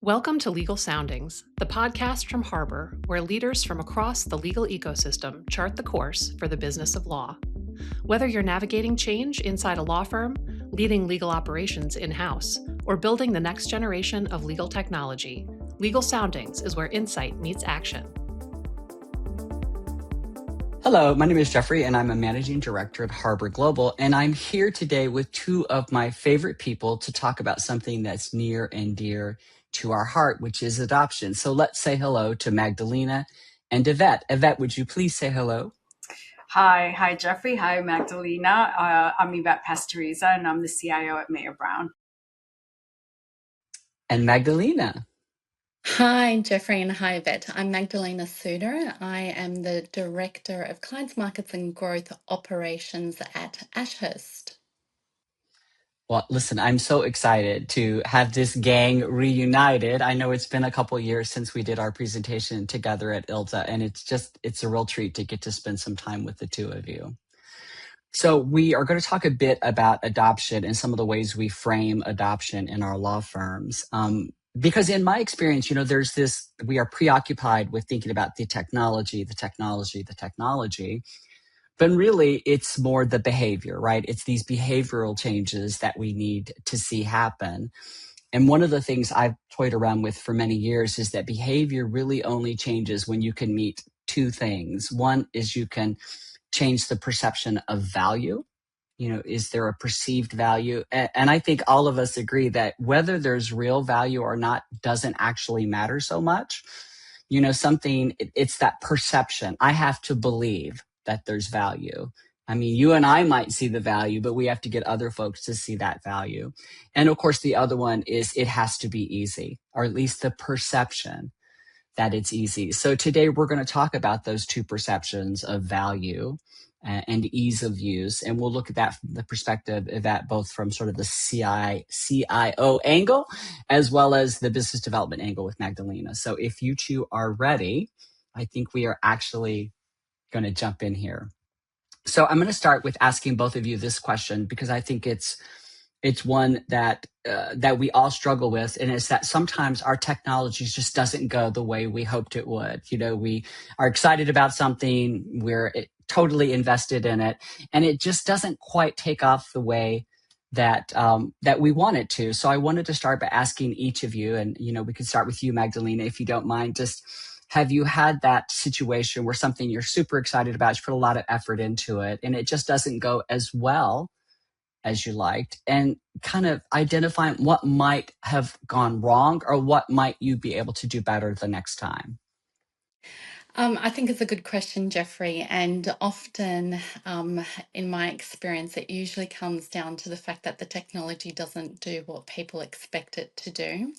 Welcome to Legal Soundings, the podcast from Harbor, where leaders from across the legal ecosystem chart the course for the business of law. Whether you're navigating change inside a law firm, leading legal operations in-house, or building the next generation of legal technology, Legal Soundings is where insight meets action. Hello, my name is Jeffrey, and I'm a managing director at Harbor Global, and I'm here today with two of my favorite people to talk about something that's near and dear to our heart, which is adoption. So let's say hello to Magdalena and Evette. Evette, would you please say hello? Hi, Jeffrey. Hi, Magdalena. I'm Evette Pastoriza, and I'm the CIO at Mayer Brown. And Magdalena. Hi, Jeffrey, and hi, Evette. I'm Magdalena Suder. I am the Director of Clients, Markets and Growth Operations at Ashurst. Well, listen, I'm so excited to have this gang reunited. I know it's been a couple years since we did our presentation together at ILTA, and it's a real treat to get to spend some time with the two of you. So we are going to talk a bit about adoption and some of the ways we frame adoption in our law firms. Because in my experience, we are preoccupied with thinking about the technology, but really it's more the behavior, right? It's these behavioral changes that we need to see happen. And one of the things I've toyed around with for many years is that behavior really only changes when you can meet two things. One is you can change the perception of value. Is there a perceived value? And I think all of us agree that whether there's real value or not doesn't actually matter so much. It's that perception. I have to believe that there's value. I mean, you and I might see the value, but we have to get other folks to see that value. And of course, the other one is it has to be easy, or at least the perception that it's easy. So today we're going to talk about those two perceptions of value and ease of use. And we'll look at that from the perspective of that, both from sort of the CIO angle, as well as the business development angle with Magdalena. So if you two are ready, I think we are actually going to jump in here. So I'm going to start with asking both of you this question, because I think it's one that we all struggle with, and it's that sometimes our technology just doesn't go the way we hoped it would. We are excited about something, we're totally invested in it, and it just doesn't quite take off the way that we want it to. So I wanted to start by asking each of you, and we could start with you, Magdalena, if you don't mind. Just have you had that situation where something you're super excited about, you put a lot of effort into it, and it just doesn't go as well as you liked, and kind of identifying what might have gone wrong or what might you be able to do better the next time? I think it's a good question, Jeffrey, and often in my experience, it usually comes down to the fact that the technology doesn't do what people expect it to do.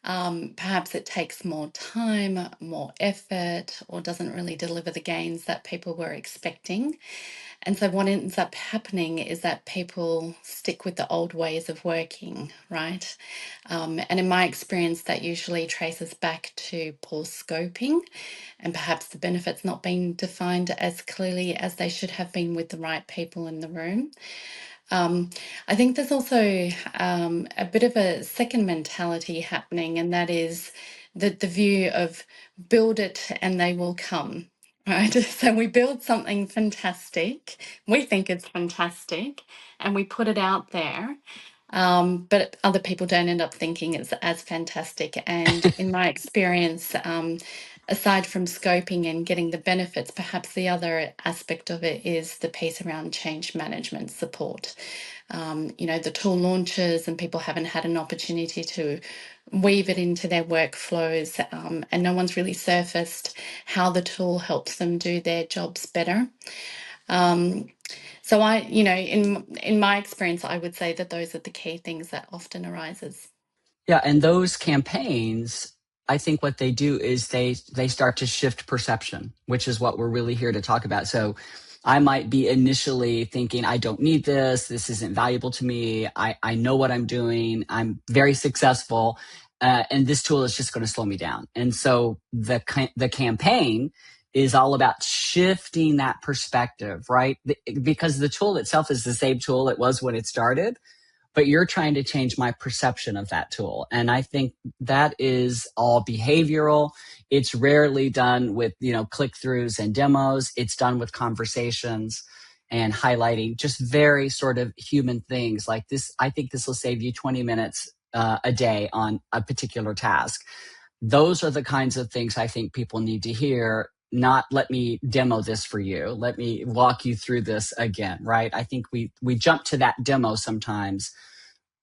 Perhaps it takes more time, more effort, or doesn't really deliver the gains that people were expecting. And so what ends up happening is that people stick with the old ways of working, right? And in my experience, that usually traces back to poor scoping and perhaps the benefits not being defined as clearly as they should have been with the right people in the room. I think there's also a bit of a second mentality happening, and that is the view of build it and they will come, right? So we build something fantastic, we think it's fantastic, and we put it out there. But other people don't end up thinking it's as fantastic. And in my experience, aside from scoping and getting the benefits, perhaps the other aspect of it is the piece around change management support. The tool launches and people haven't had an opportunity to weave it into their workflows, and no one's really surfaced how the tool helps them do their jobs better. So in my experience, I would say that those are the key things that often arises. Yeah, and those campaigns, I think what they do is they start to shift perception, which is what we're really here to talk about. So I might be initially thinking, I don't need this. This isn't valuable to me. I know what I'm doing. I'm very successful. And this tool is just going to slow me down. And so the campaign is all about shifting that perspective, right? Because the tool itself is the same tool it was when it started, but you're trying to change my perception of that tool. And I think that is all behavioral. It's rarely done with, click-throughs and demos. It's done with conversations and highlighting just very sort of human things like this. I think this will save you 20 minutes a day on a particular task. Those are the kinds of things I think people need to hear, not let me demo this for you. Let me walk you through this again, right? I think we jump to that demo sometimes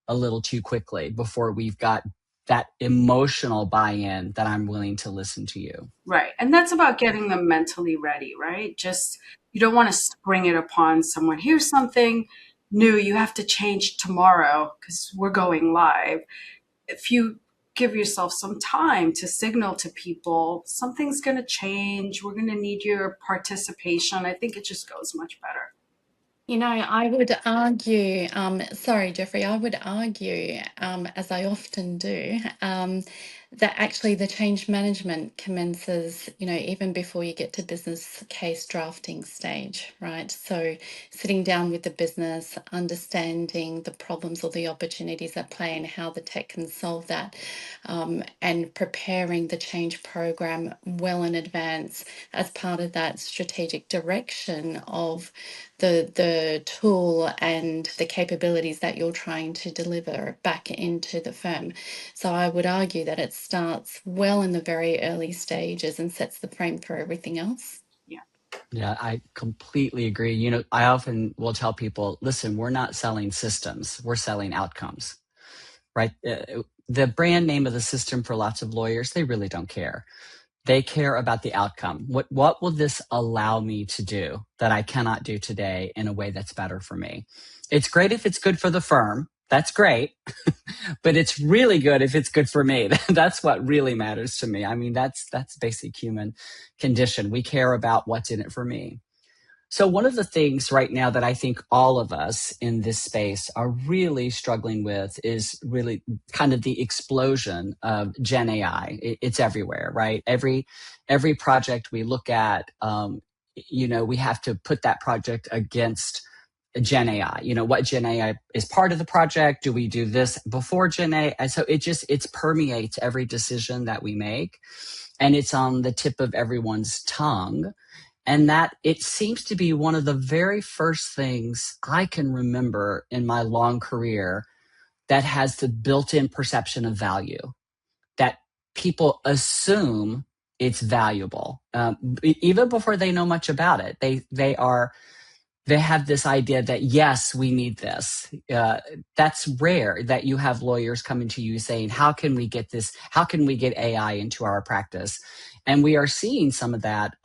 a little too quickly before we've got that emotional buy-in that I'm willing to listen to you. Right. And that's about getting them mentally ready, right? Just, you don't want to spring it upon someone. Here's something new you have to change tomorrow because we're going live. If you give yourself some time to signal to people, something's going to change. We're going to need your participation. I think it just goes much better. I would argue, sorry, Jeffrey, I would argue, as I often do, that actually the change management commences, even before you get to business case drafting stage, right? So sitting down with the business, understanding the problems or the opportunities at play and how the tech can solve that, and preparing the change program well in advance as part of that strategic direction of the tool and the capabilities that you're trying to deliver back into the firm. So I would argue that it starts well in the very early stages and sets the frame for everything else. Yeah, I completely agree. I often will tell people, listen, we're not selling systems, we're selling outcomes, right? The brand name of the system for lots of lawyers, they really don't care. They care about the outcome. What will this allow me to do that I cannot do today in a way that's better for me? It's great if it's good for the firm. That's great. But it's really good if it's good for me. That's what really matters to me. I mean, that's basic human condition. We care about what's in it for me. So one of the things right now that I think all of us in this space are really struggling with is really kind of the explosion of Gen AI. It's everywhere, right? Every project we look at, we have to put that project against Gen AI. What Gen AI is part of the project? Do we do this before Gen AI? And so it permeates every decision that we make, and it's on the tip of everyone's tongue. And that it seems to be one of the very first things I can remember in my long career that has the built-in perception of value, that people assume it's valuable, even before they know much about it. They have this idea that, yes, we need this. That's rare that you have lawyers coming to you saying, how can we get this? How can we get AI into our practice? And we are seeing some of that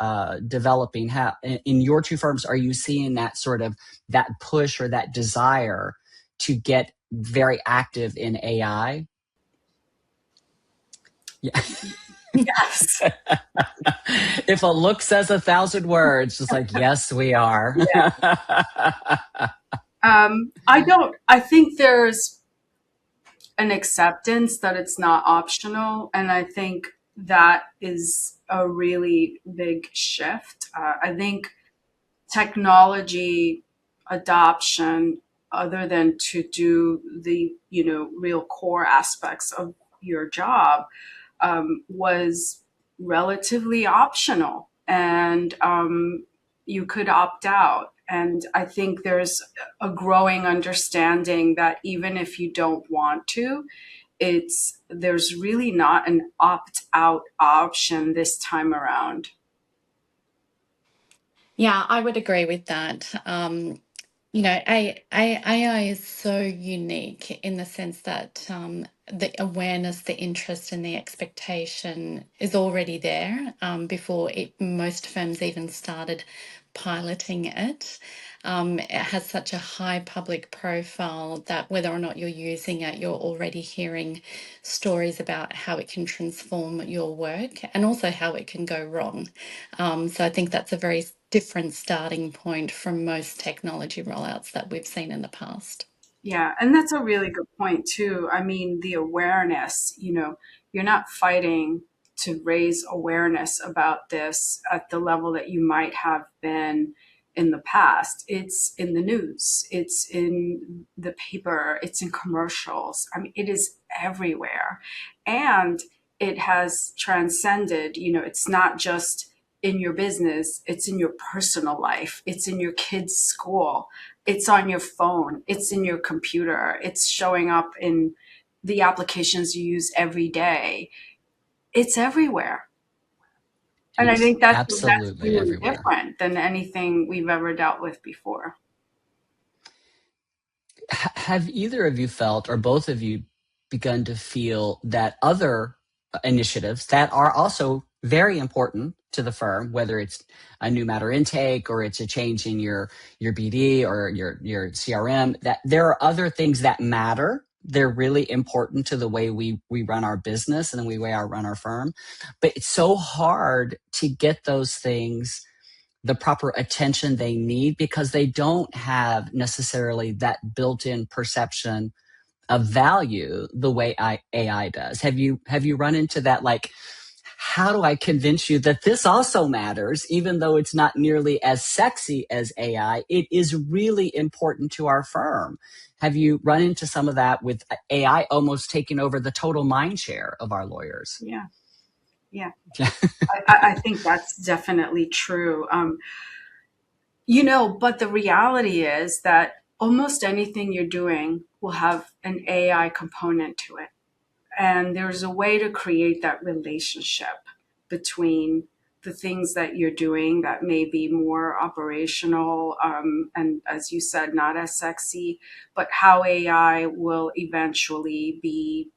developing. In your two firms, are you seeing that sort of that push or that desire to get very active in AI? Yeah. Yes. If a look says 1,000 words, just like, yes, we are. Yeah. I think there's an acceptance that it's not optional. And I think that is a really big shift. I think technology adoption, other than to do the, real core aspects of your job, was relatively optional, and you could opt out. And I think there's a growing understanding that even if you don't want to, there's really not an opt-out option this time around. Yeah, I would agree with that. AI is so unique in the sense that the awareness, the interest, and the expectation is already there before most firms even started piloting it. It has such a high public profile that whether or not you're using it, you're already hearing stories about how it can transform your work and also how it can go wrong. So I think that's a very different starting point from most technology rollouts that we've seen in the past. Yeah, and that's a really good point too. I mean, the awareness, you're not fighting to raise awareness about this at the level that you might have been in the past. It's in the news, it's in the paper, it's in commercials. I mean, it is everywhere. And it has transcended, it's not just in your business, it's in your personal life, it's in your kids' school, it's on your phone, it's in your computer, it's showing up in the applications you use every day. It's everywhere. And I think that's absolutely really everywhere. different than anything we've ever dealt with before. Have either of you felt, or both of you begun to feel, that other initiatives that are also very important to the firm, whether it's a new matter intake or it's a change in your BD or your CRM, that there are other things that matter? They're really important to the way we run our business and the way we run our firm. But it's so hard to get those things the proper attention they need because they don't have necessarily that built-in perception of value the way AI does. Have you run into that? Like, how do I convince you that this also matters, even though it's not nearly as sexy as AI? It is really important to our firm. Have you run into some of that with AI almost taking over the total mind share of our lawyers? Yeah. I think that's definitely true. But the reality is that almost anything you're doing will have an AI component to it. And there's a way to create that relationship between the things that you're doing that may be more operational, and as you said, not as sexy, but how AI will eventually be,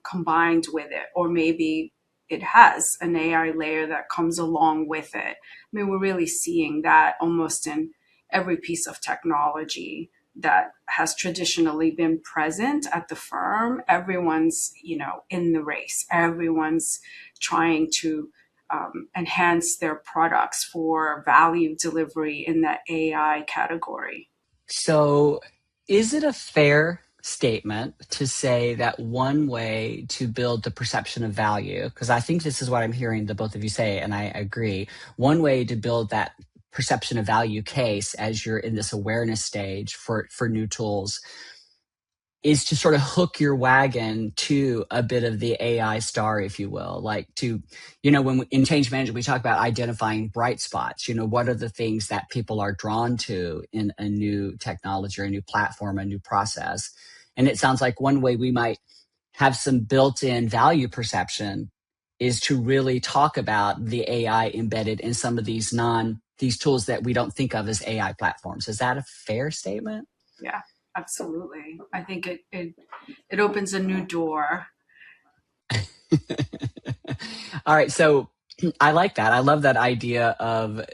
combined with it, or maybe it has an AI layer that comes along with it. I mean, we're really seeing that almost in every piece of technology that has traditionally been present at the firm. Everyone's, in the race. Everyone's trying to enhance their products for value delivery in the AI category. So is it a fair statement to say that one way to build the perception of value, because I think this is what I'm hearing the both of you say, and I agree, one way to build that perception of value case as you're in this awareness stage for new tools is to sort of hook your wagon to a bit of the AI star, if you will, like to, when in change management, we talk about identifying bright spots, what are the things that people are drawn to in a new technology or a new platform, a new process. And it sounds like one way we might have some built-in value perception is to really talk about the AI embedded in some of these tools that we don't think of as AI platforms. Is that a fair statement? Yeah. Absolutely. I think it opens a new door. All right. So I like that. I love that idea of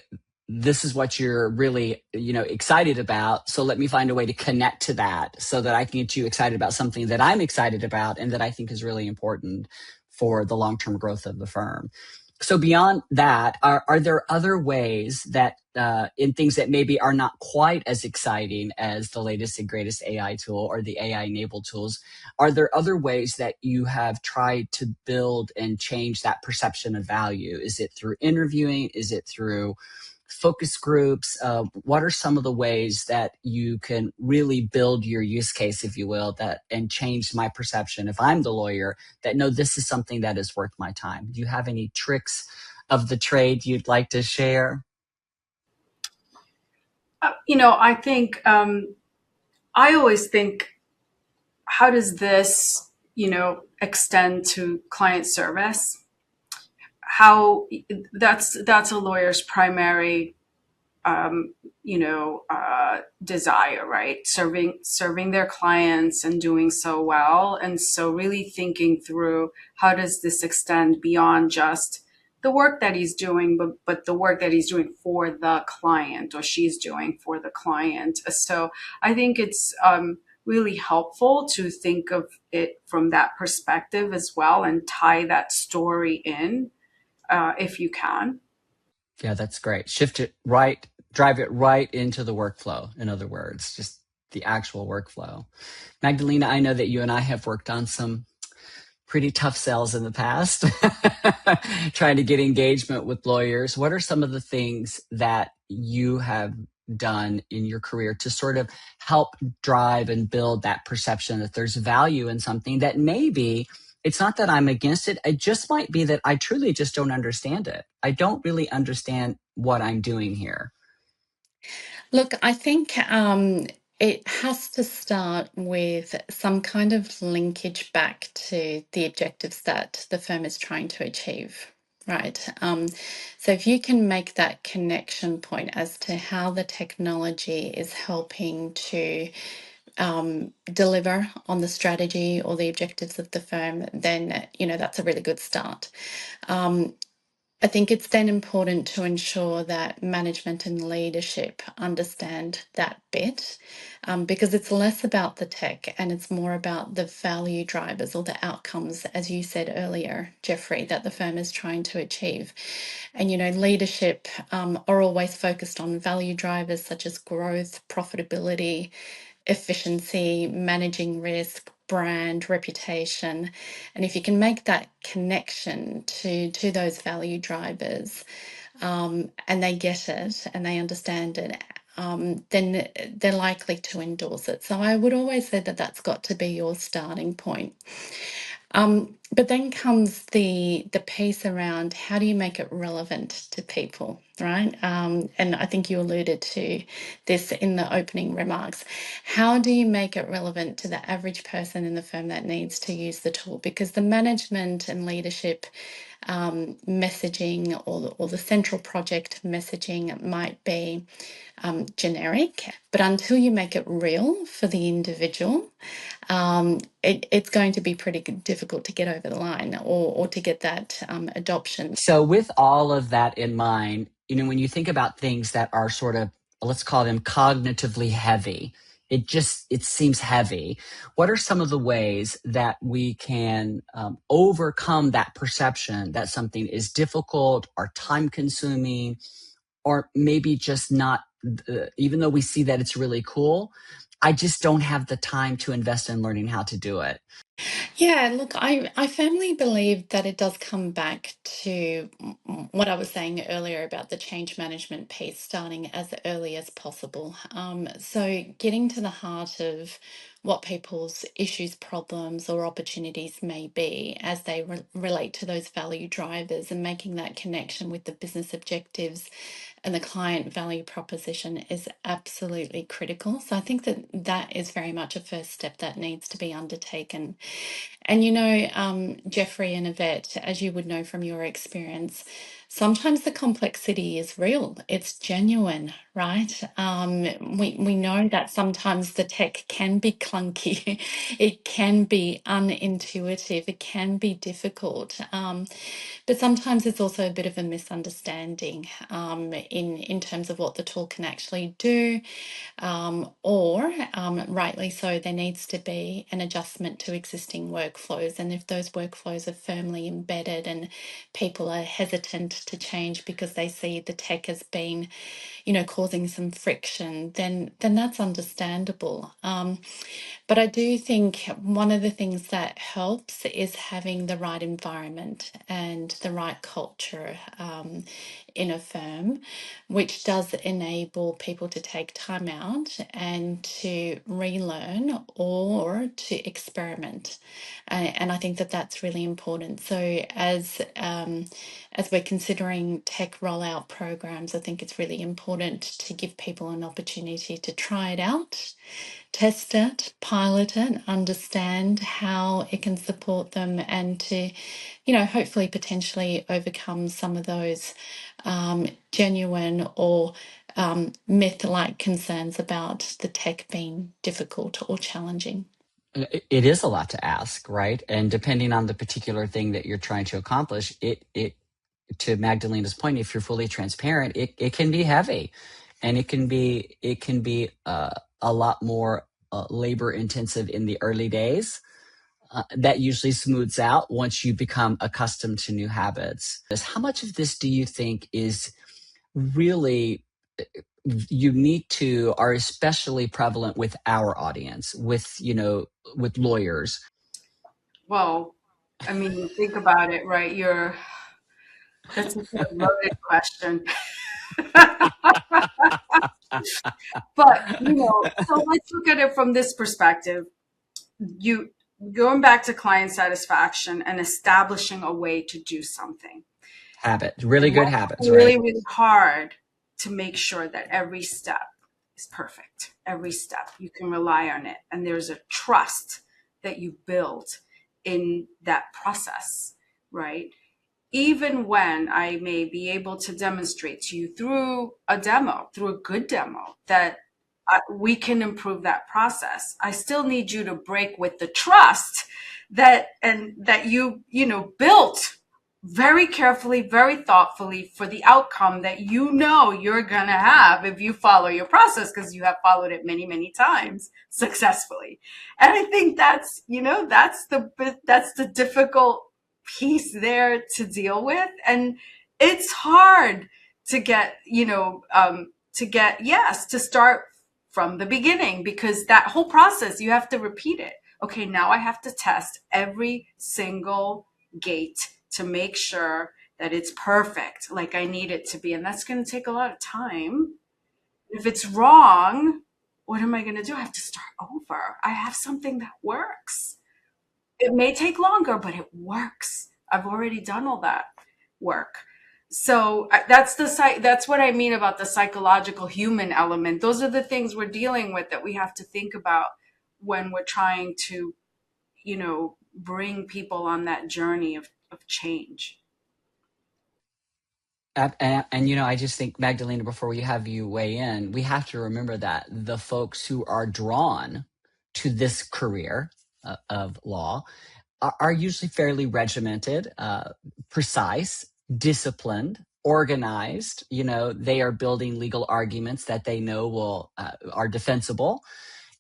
this is what you're really, excited about. So let me find a way to connect to that so that I can get you excited about something that I'm excited about and that I think is really important for the long-term growth of the firm. So beyond that, are there other ways that in things that maybe are not quite as exciting as the latest and greatest AI tool or the AI-enabled tools, are there other ways that you have tried to build and change that perception of value? Is it through interviewing? Is it through focus groups? What are some of the ways that you can really build your use case, if you will, and change my perception, if I'm the lawyer, that no, this is something that is worth my time? Do you have any tricks of the trade you'd like to share? I think I always think, how does this, extend to client service? How that's a lawyer's primary, desire, right? Serving their clients and doing so well. And so really thinking through, how does this extend beyond just the work that he's doing, but the work that he's doing for the client, or she's doing for the client. So I think it's really helpful to think of it from that perspective as well, and tie that story in if you can. Yeah, that's great. Shift it right, drive it right into the workflow. In other words, just the actual workflow. Magdalena, I know that you and I have worked on some pretty tough sales in the past, trying to get engagement with lawyers. What are some of the things that you have done in your career to sort of help drive and build that perception that there's value in something that maybe it's not that I'm against it. It just might be that I truly just don't understand it. I don't really understand what I'm doing here. Look, I think it has to start with some kind of linkage back to the objectives that the firm is trying to achieve, right? So if you can make that connection point as to how the technology is helping to deliver on the strategy or the objectives of the firm, then that's a really good start. I think it's then important to ensure that management and leadership understand that bit, because it's less about the tech and it's more about the value drivers or the outcomes, as you said earlier, Jeffrey, that the firm is trying to achieve. And, leadership are always focused on value drivers such as growth, profitability, efficiency, managing risk, brand, reputation. And if you can make that connection to those value drivers, and they get it and they understand it, then they're likely to endorse it. So I would always say that that's got to be your starting point. But then comes the piece around how do you make it relevant to people, right? And I think you alluded to this in the opening remarks. How do you make it relevant to the average person in the firm that needs to use the tool? Because the management and leadership messaging or the central project messaging might be generic, but until you make it real for the individual, it's going to be pretty difficult to get over the line or to get that adoption. So with all of that in mind, when you think about things that are sort of, let's call them cognitively heavy, it seems heavy. What are some of the ways that we can overcome that perception that something is difficult or time consuming, or maybe just not, even though we see that it's really cool, I just don't have the time to invest in learning how to do it? Yeah, look, I firmly believe that it does come back to what I was saying earlier about the change management piece starting as early as possible. So getting to the heart of what people's issues, problems, or opportunities may be as they relate to those value drivers and making that connection with the business objectives and the client value proposition is absolutely critical. So I think that that is very much a first step that needs to be undertaken. And Jeffrey and Evette, as you would know from your experience, sometimes the complexity is real. It's genuine, right? We know that sometimes the tech can be clunky, it can be unintuitive, it can be difficult. But sometimes it's also a bit of a misunderstanding in terms of what the tool can actually do, or rightly so, there needs to be an adjustment to existing workflows. And if those workflows are firmly embedded and people are hesitant to change because they see the tech as being, causing some friction, then that's understandable. But I do think one of the things that helps is having the right environment and the right culture in a firm, which does enable people to take time out and to relearn or to experiment. And I think that that's really important. So as we're considering tech rollout programs, I think it's really important to give people an opportunity to try it out, test it, pilot it, understand how it can support them, and to, hopefully potentially overcome some of those genuine or myth-like concerns about the tech being difficult or challenging. It is a lot to ask, right? And depending on the particular thing that you're trying to accomplish, it to Magdalena's point, if you're fully transparent, it can be heavy, and it can be a lot more labor intensive in the early days. That usually smooths out once you become accustomed to new habits. How much of this do you think is really unique to, are especially prevalent with our audience, with lawyers? Well, I mean, think about it, right? That's a loaded question. But, so let's look at it from this perspective. You going back to client satisfaction and establishing a way to do something. Really And good work habits, really, right? really hard to make sure that every step is perfect. Every step you can rely on it. And there's a trust that you build in that process, right? Even when I may be able to demonstrate to you through a demo, through a good demo, that we can improve that process, I still need you to break with the trust that you built very carefully, very thoughtfully for the outcome that you're gonna have if you follow your process, because you have followed it many, many times successfully. And I think that's the difficult piece there to deal with. And it's hard to get, to start from the beginning, because that whole process, you have to repeat it. Okay, now I have to test every single gate to make sure that it's perfect, like I need it to be. And that's going to take a lot of time. If it's wrong, what am I going to do? I have to start over. I have something that works. It may take longer, but it works. I've already done all that work. So that's what I mean about the psychological human element. Those are the things we're dealing with that we have to think about when we're trying to, bring people on that journey of change. And I just think, Magdalena, before we have you weigh in, we have to remember that the folks who are drawn to this career of law are usually fairly regimented, precise, disciplined, organized. They are building legal arguments that they know are defensible.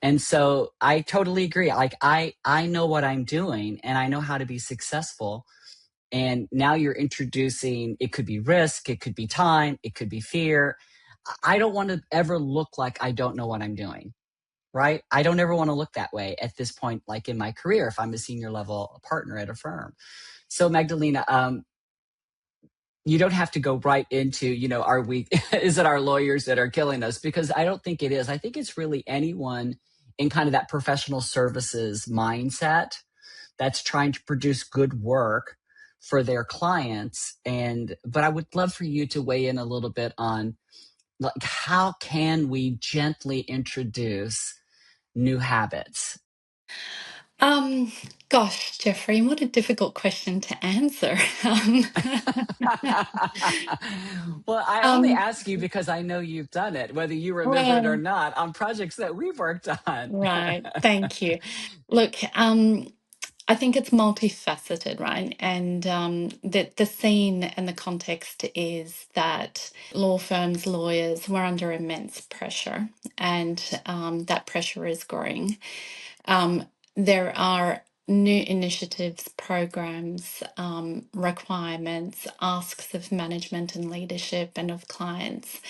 And so I totally agree. Like I know what I'm doing, and I know how to be successful. And now you're introducing, it could be risk, it could be time, it could be fear. I don't want to ever look like I don't know what I'm doing, right? I don't ever want to look that way at this point, like in my career, if I'm a senior level partner at a firm. So Magdalena, you don't have to go right into, is it our lawyers that are killing us? Because I don't think it is. I think it's really anyone in kind of that professional services mindset that's trying to produce good work for their clients. But I would love for you to weigh in a little bit on, like, how can we gently introduce new habits? Gosh, Jeffrey, what a difficult question to answer. Well, I only Um, ask you because I know you've done it, whether you remember it or well, not, on projects that we've worked on. right. Thank you. Look, I think it's multifaceted, right? And the scene and the context is that law firms, lawyers, we're under immense pressure, and that pressure is growing. There are new initiatives, programs, requirements, asks of management and leadership and of clients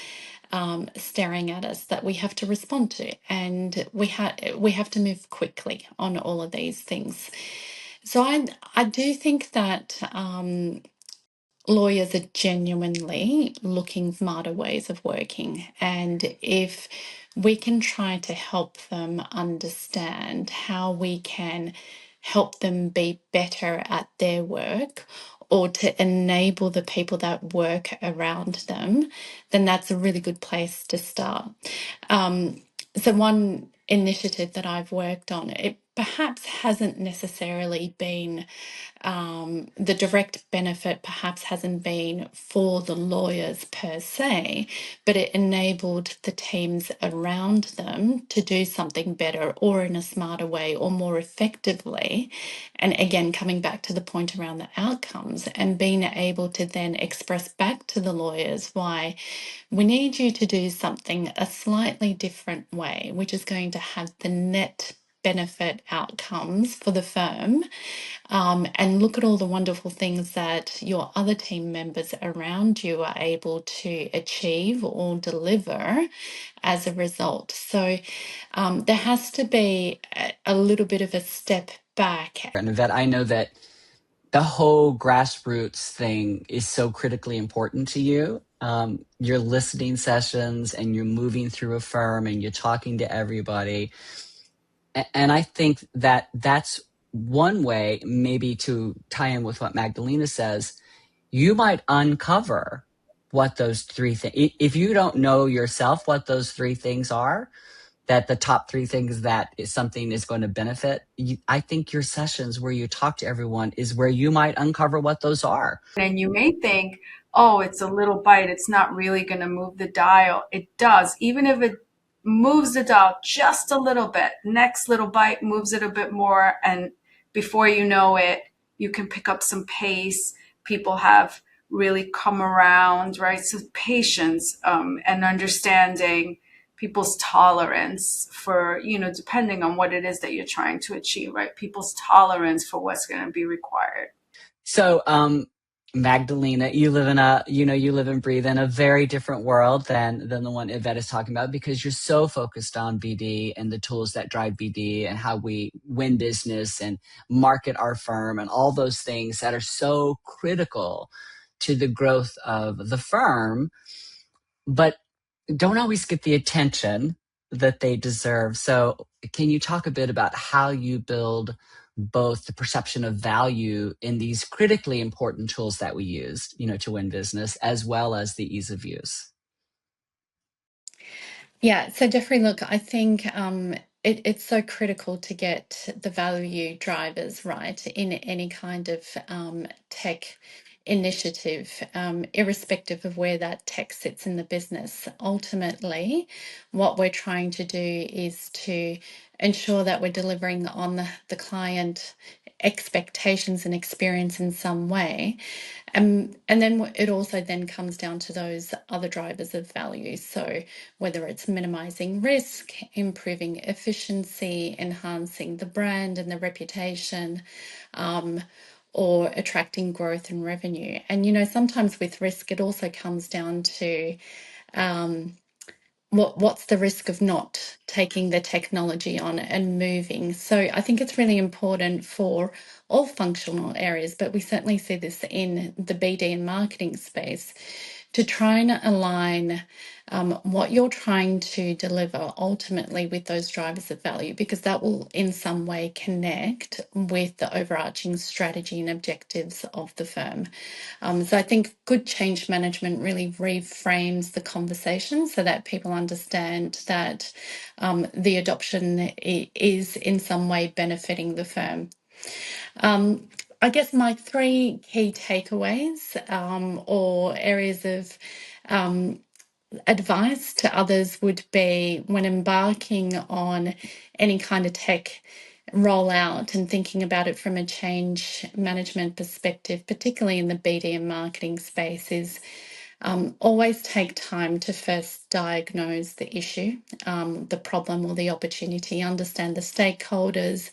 staring at us that we have to respond to, and we have to move quickly on all of these things. So I do think that lawyers are genuinely looking for smarter ways of working, and if we can try to help them understand how we can help them be better at their work, or to enable the people that work around them, then that's a really good place to start. So one initiative that I've worked on, it perhaps hasn't necessarily been the direct benefit perhaps hasn't been for the lawyers per se, but it enabled the teams around them to do something better or in a smarter way or more effectively. And again, coming back to the point around the outcomes and being able to then express back to the lawyers why we need you to do something a slightly different way, which is going to have the net benefit outcomes for the firm, and look at all the wonderful things that your other team members around you are able to achieve or deliver as a result. So there has to be a little bit of a step back. And Yvette, I know that the whole grassroots thing is so critically important to you. Your listening sessions and you're moving through a firm and you're talking to everybody. And I think that that's one way, maybe to tie in with what Magdalena says, you might uncover what those three things, if you don't know yourself what those three things are, that the top three things that is something is going to benefit, I think your sessions where you talk to everyone is where you might uncover what those are. And you may think, oh, it's a little bite, it's not really going to move the dial. It does. Even if it moves the dial just a little bit, next little bite moves it a bit more, and before you know it, you can pick up some pace. People have really come around, right? So patience and understanding people's tolerance for, depending on what it is that you're trying to achieve, right? People's tolerance for what's going to be required. So, Magdalena, you live and breathe in a very different world than the one Evette is talking about, because you're so focused on BD and the tools that drive BD and how we win business and market our firm and all those things that are so critical to the growth of the firm, but don't always get the attention that they deserve. So can you talk a bit about how you build both the perception of value in these critically important tools that we use, to win business, as well as the ease of use? Yeah, so Jeffrey, look, I think it's so critical to get the value drivers right in any kind of tech initiative, irrespective of where that tech sits in the business. Ultimately, what we're trying to do is to ensure that we're delivering on the client expectations and experience in some way. And then it also then comes down to those other drivers of value. So whether it's minimizing risk, improving efficiency, enhancing the brand and the reputation, or attracting growth and revenue. And, sometimes with risk, it also comes down to what's the risk of not taking the technology on and moving. So I think it's really important for all functional areas, but we certainly see this in the BD and marketing space, to try and align what you're trying to deliver ultimately with those drivers of value, because that will in some way connect with the overarching strategy and objectives of the firm. So I think good change management really reframes the conversation so that people understand that the adoption is in some way benefiting the firm. I guess my three key takeaways or areas of advice to others would be, when embarking on any kind of tech rollout and thinking about it from a change management perspective, particularly in the BD and marketing space, is always take time to first diagnose the issue, the problem or the opportunity, understand the stakeholders,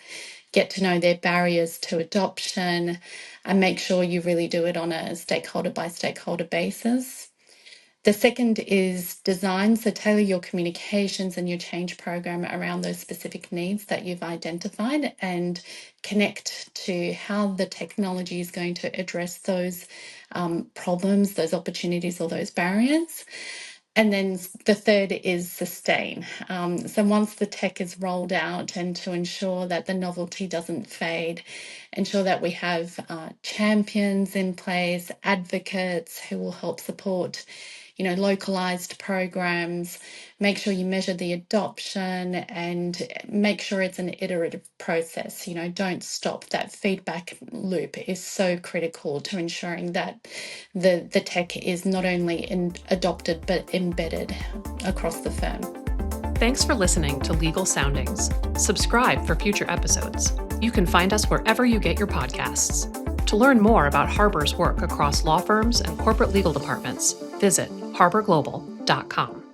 get to know their barriers to adoption, and make sure you really do it on a stakeholder by stakeholder basis. The second is design, so tailor your communications and your change program around those specific needs that you've identified, and connect to how the technology is going to address those problems, those opportunities, or those barriers. And then the third is sustain. So once the tech is rolled out, and to ensure that the novelty doesn't fade, ensure that we have champions in place, advocates who will help support localized programs, make sure you measure the adoption, and make sure it's an iterative process. Don't stop. That feedback loop is so critical to ensuring that the tech is not only adopted but embedded across the firm. Thanks for listening to Legal Soundings. Subscribe for future episodes. You can find us wherever you get your podcasts. To learn more about Harbor's work across law firms and corporate legal departments, visit harborglobal.com.